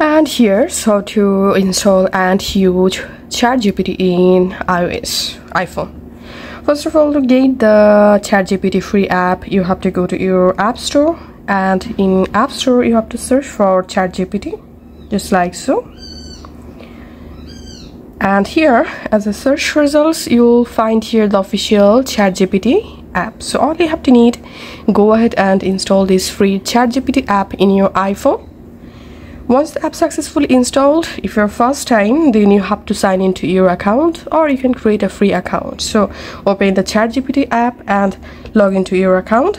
And here's how to install and use ChatGPT in iPhone. First of all, to get the ChatGPT free app, you have to go to your App Store, and in App Store you have to search for ChatGPT, just like so. And here, as a search results, you'll find here the official ChatGPT app. So all you have to need, go ahead and install this free ChatGPT app in your iPhone. Once the app successfully installed, if you're first time, then you have to sign into your account, or you can create a free account. So open the ChatGPT app and log into your account.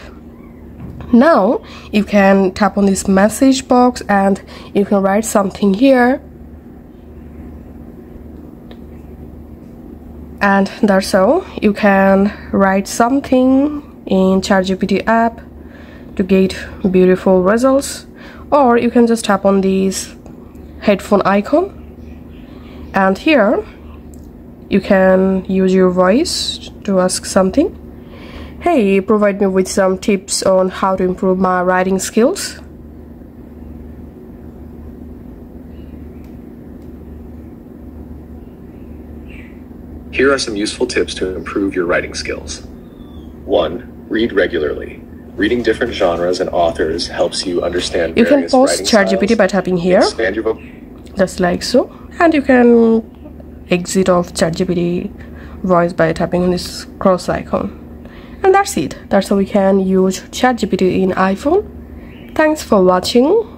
Now you can tap on this message box and you can write something here. And that's all. You can write something in ChatGPT app to get beautiful results. Or you can just tap on this headphone icon, and here you can use your voice to ask something. Hey, provide me with some tips on how to improve my writing skills. Here are some useful tips to improve your writing skills. 1. Read regularly. Reading different genres and authors helps you understand You can various pause writing ChatGPT styles, by tapping here, expand your just like so, and you can exit off ChatGPT voice by tapping on this cross icon. And that's it. That's how we can use ChatGPT in iPhone. Thanks for watching.